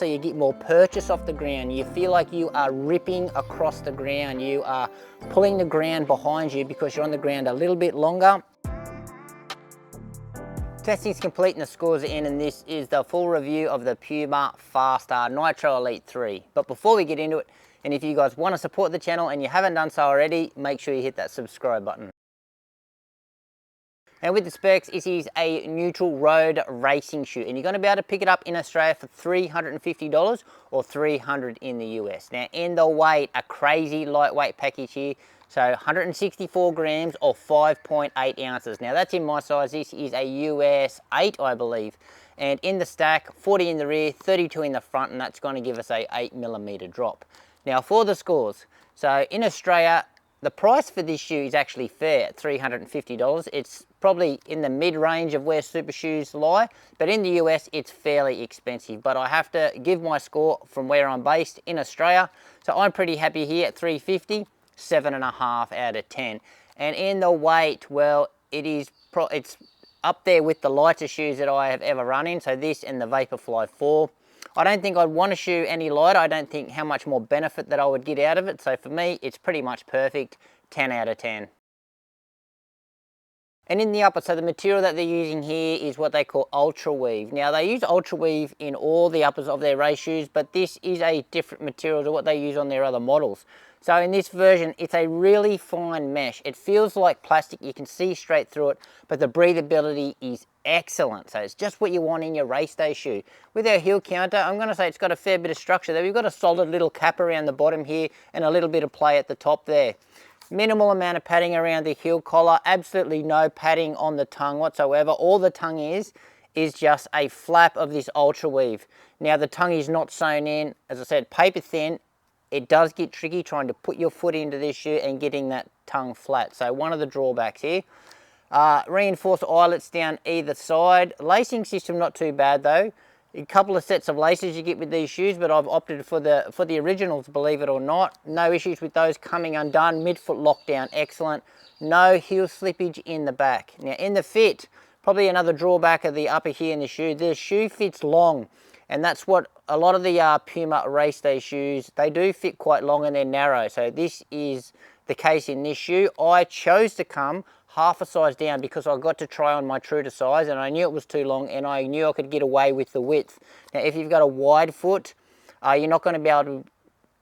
So you get more purchase off the ground. You feel like you are ripping across the ground. You are pulling the ground behind you because you're on the ground a little bit longer. Testing's complete and the scores are in, and this is the full review of the Puma Fast-R NITRO Elite 3. But before we get into it, and if you guys want to support the channel and you haven't done so already, make sure you hit that subscribe button. And with the specs, this is a neutral road racing shoe, and you're going to be able to pick it up in Australia for $350 or $300 in the US. Now, in the weight, a crazy lightweight package here. So 164 grams or 5.8 ounces. Now that's in my size. This is a US 8, I believe. And in the stack, 40 in the rear, 32 in the front, and that's going to give us a 8mm drop. Now for the scores. So in Australia, the price for this shoe is actually fair at $350. It's probably in the mid-range of where super shoes lie, but in the US it's fairly expensive. But I have to give my score from where I'm based in Australia. So I'm pretty happy here at $350, 7.5 out of 10. And in the weight, well, it's up there with the lighter shoes that I have ever run in. So this and the Vaporfly 4. I don't think I'd want a shoe any lighter. I don't think how much more benefit that I would get out of it. So for me, it's pretty much perfect, 10 out of 10. And in the upper, so the material that they're using here is what they call ultra weave. Now they use ultra weave in all the uppers of their race shoes, but this is a different material to what they use on their other models. So in this version, it's a really fine mesh. It feels like plastic, you can see straight through it, but the breathability is excellent. So it's just what you want in your race day shoe. With our heel counter, I'm going to say it's got a fair bit of structure there. We've got a solid little cap around the bottom here and a little bit of play at the top there. Minimal amount of padding around the heel collar, absolutely no padding on the tongue whatsoever. All the tongue is just a flap of this ultra weave. Now the tongue is not sewn in, as I said, paper thin. It does get tricky trying to put your foot into this shoe and getting that tongue flat. So one of the drawbacks here. Reinforced eyelets down either side. Lacing system not too bad though. A couple of sets of laces you get with these shoes, but I've opted for the originals, believe it or not. No issues with those coming undone. Midfoot lockdown, excellent. No heel slippage in the back. Now in the fit, probably another drawback of the upper here in the shoe. The shoe fits long, and that's what a lot of the Puma race day shoes, they do fit quite long and they're narrow. So this is the case in this shoe. I chose to come half a size down because I got to try on my true to size and I knew it was too long and I knew I could get away with the width. Now if you've got a wide foot, you're not going to be able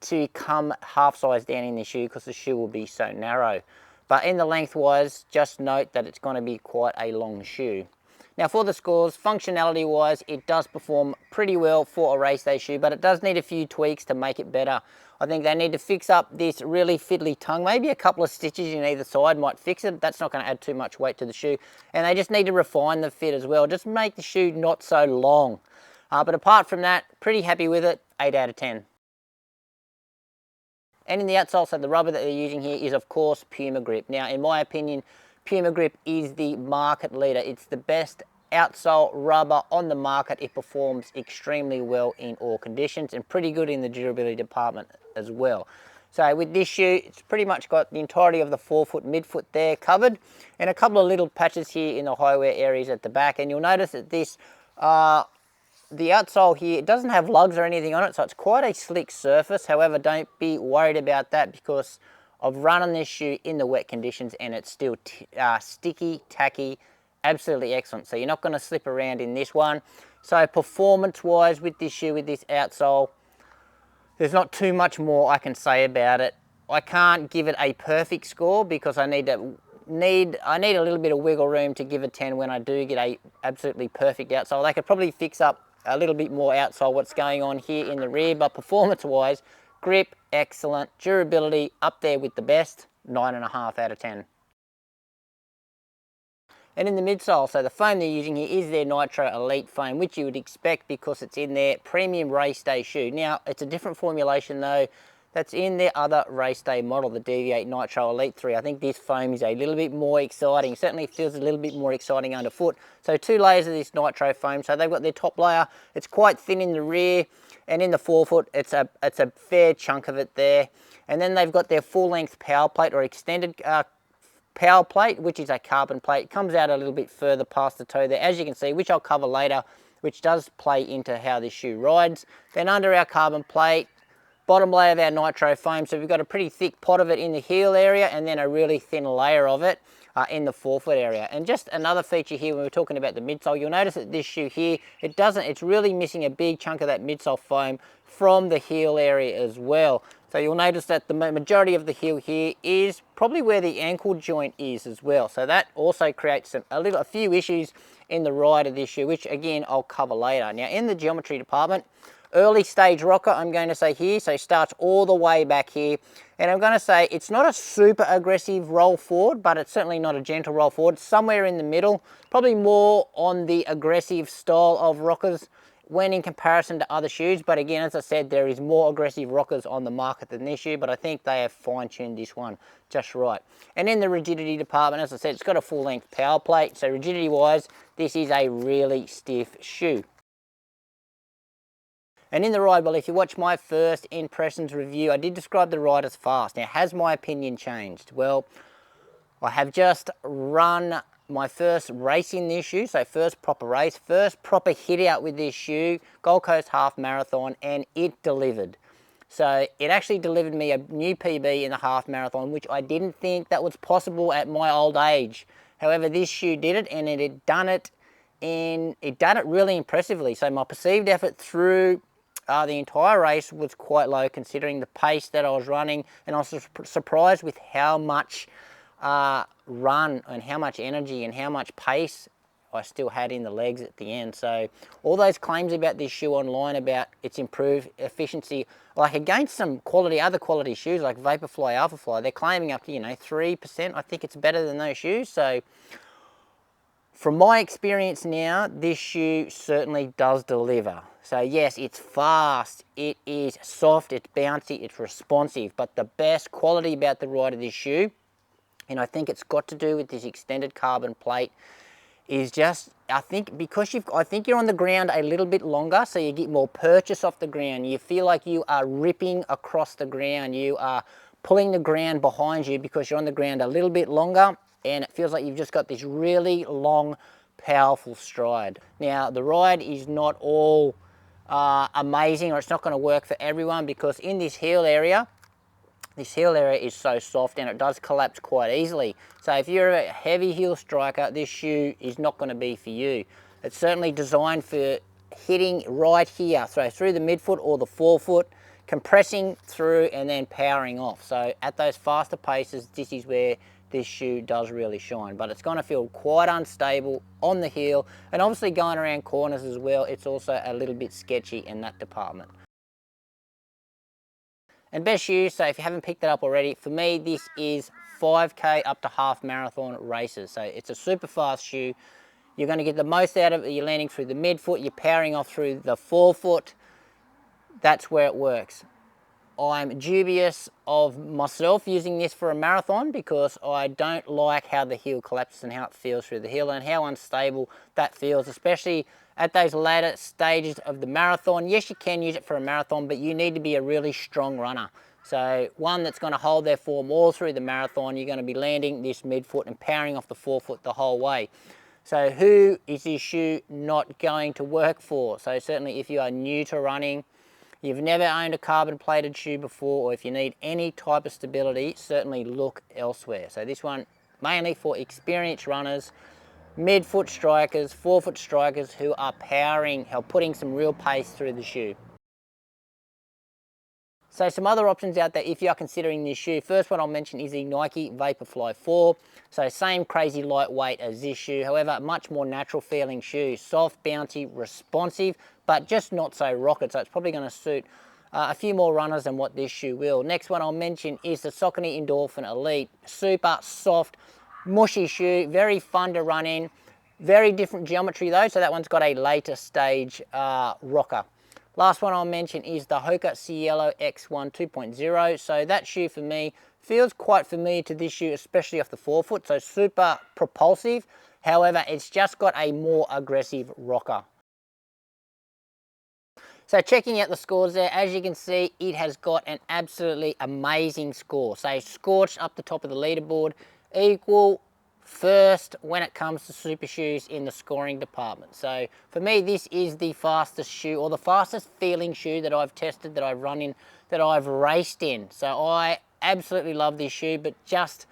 to come half size down in the shoe because the shoe will be so narrow. But in the lengthwise, just note that it's going to be quite a long shoe. Now for the scores, functionality wise, it does perform pretty well for a race day shoe, but it does need a few tweaks to make it better. I think they need to fix up this really fiddly tongue. Maybe a couple of stitches in either side might fix it. That's not going to add too much weight to the shoe. And they just need to refine the fit as well. Just make the shoe not so long. But apart from that, pretty happy with it, 8 out of 10. And in the outsole, so the rubber that they're using here is of course Puma Grip. Now in my opinion, Puma Grip is the market leader. It's the best outsole rubber on the market. It performs extremely well in all conditions and pretty good in the durability department as well. So with this shoe, it's pretty much got the entirety of the forefoot, midfoot there covered, and a couple of little patches here in the high wear areas at the back. And you'll notice that this, the outsole here, it doesn't have lugs or anything on it, so it's quite a slick surface. However, don't be worried about that because I've run on this shoe in the wet conditions and it's still sticky, tacky, absolutely excellent. So you're not going to slip around in this one. So performance wise with this shoe, with this outsole, there's not too much more I can say about it. I can't give it a perfect score because I need a little bit of wiggle room to give a 10 when I do get a absolutely perfect outsole. They could probably fix up a little bit more outsole what's going on here in the rear, but performance wise, grip, excellent. Durability, up there with the best, 9.5 out of 10. And in the midsole, so the foam they're using here is their NITRO Elite foam, which you would expect because it's in their premium race day shoe. Now, it's a different formulation though that's in their other race day model, the Deviate NITRO Elite 3. I think this foam is a little bit more exciting. Certainly feels a little bit more exciting underfoot. So 2 layers of this nitro foam. So they've got their top layer. It's quite thin in the rear, and in the forefoot, it's a fair chunk of it there. And then they've got their full-length power plate or extended power plate, which is a carbon plate. It comes out a little bit further past the toe there, as you can see, which I'll cover later which does play into how this shoe rides. Then under our carbon plate, bottom layer of our nitro foam, so we've got a pretty thick pot of it in the heel area and then a really thin layer of it in the forefoot area. And just another feature here when we're talking about the midsole, you'll notice that this shoe here, it's really missing a big chunk of that midsole foam from the heel area as well. So you'll notice that the majority of the heel here is probably where the ankle joint is as well. So that also creates a few issues in the ride of this shoe, which again I'll cover later. Now in the geometry department, early stage rocker, I'm going to say here, so it starts all the way back here. And I'm going to say it's not a super aggressive roll forward, but it's certainly not a gentle roll forward. It's somewhere in the middle, probably more on the aggressive style of rockers when in comparison to other shoes. But again, as I said, there is more aggressive rockers on the market than this shoe, but I think they have fine-tuned this one just right. And in the rigidity department, as I said, it's got a full-length power plate, so rigidity-wise, this is a really stiff shoe. And in the ride, well, if you watch my first impressions review, I did describe the ride as fast. Now, has my opinion changed? Well, I have just run my first race in this shoe, so first proper race, first proper hit out with this shoe, Gold Coast Half Marathon, and it delivered. So it actually delivered me a new PB in the half marathon, which I didn't think that was possible at my old age. However, this shoe did it, and it had done it, and it done it really impressively. So my perceived effort through the entire race was quite low considering the pace that I was running, and I was surprised with how much run and how much energy and how much pace I still had in the legs at the end. So all those claims about this shoe online about its improved efficiency, like against some other quality shoes like Vaporfly, Alphafly, they're claiming up to 3%. I think it's better than those shoes. So from my experience now, this shoe certainly does deliver. So yes, it's fast, it is soft, it's bouncy, it's responsive, but the best quality about the ride of this shoe, and I think it's got to do with this extended carbon plate, is just, I think you're on the ground a little bit longer, so you get more purchase off the ground. You feel like you are ripping across the ground, you are pulling the ground behind you because you're on the ground a little bit longer, and it feels like you've just got this really long, powerful stride. Now, the ride is not all amazing, or it's not going to work for everyone, because in this heel area is so soft and it does collapse quite easily. So if you're a heavy heel striker, this shoe is not going to be for you. It's certainly designed for hitting right here, so through the midfoot or the forefoot, compressing through and then powering off. So at those faster paces, this is where this shoe does really shine, but it's going to feel quite unstable on the heel, and obviously going around corners as well, it's also a little bit sketchy in that department. And best shoes, so if you haven't picked it up already, for me this is 5K up to half marathon races. So it's a super fast shoe. You're going to get the most out of it. You're landing through the midfoot, you're powering off through the forefoot. That's where it works. I'm dubious of myself using this for a marathon because I don't like how the heel collapses and how it feels through the heel and how unstable that feels, especially at those later stages of the marathon. Yes, you can use it for a marathon, but you need to be a really strong runner. So one that's going to hold their form all through the marathon. You're going to be landing this midfoot and powering off the forefoot the whole way. So who is this shoe not going to work for? So certainly if you are new to running, you've never owned a carbon plated shoe before, or if you need any type of stability, certainly look elsewhere. So this one mainly for experienced runners, midfoot strikers, forefoot strikers who are putting some real pace through the shoe. So some other options out there if you are considering this shoe. First one I'll mention is the Nike Vaporfly 4. So same crazy lightweight as this shoe, however, much more natural feeling shoe. Soft, bouncy, responsive, but just not so rocket. So it's probably going to suit a few more runners than what this shoe will. Next one I'll mention is the Saucony Endorphin Elite. Super soft, mushy shoe, very fun to run in. Very different geometry though, so that one's got a later stage rocker. Last one I'll mention is the Hoka Cielo X1 2.0. So that shoe for me feels quite familiar to this shoe, especially off the forefoot. So super propulsive. However, it's just got a more aggressive rocker. So checking out the scores there, as you can see, it has got an absolutely amazing score. So scorched up the top of the leaderboard, equal first when it comes to super shoes in the scoring department. So for me, this is the fastest shoe, or the fastest feeling shoe that I've tested, that I've run in, that I've raced in. So I absolutely love this shoe, but just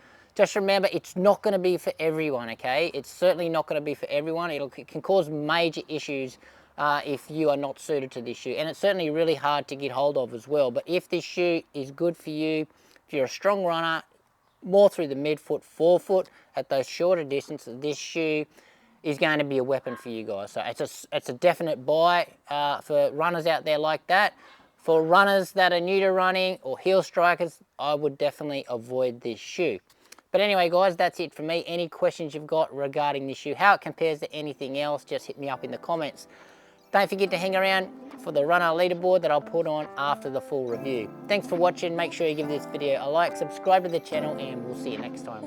remember, it's not going to be for everyone, okay? It's certainly not going to be for everyone. It can cause major issues if you are not suited to this shoe, and it's certainly really hard to get hold of as well. But if this shoe is good for you, if you're a strong runner, more through the midfoot, forefoot, at those shorter distances, this shoe is going to be a weapon for you guys. So it's a definite buy for runners out there like that. For runners that are new to running or heel strikers, I would definitely avoid this shoe. But anyway, guys, that's it for me. Any questions you've got regarding this shoe, how it compares to anything else, just hit me up in the comments. Don't forget to hang around for the RUN.ARE leaderboard that I'll put on after the full review. Thanks for watching. Make sure you give this video a like, subscribe to the channel, and we'll see you next time.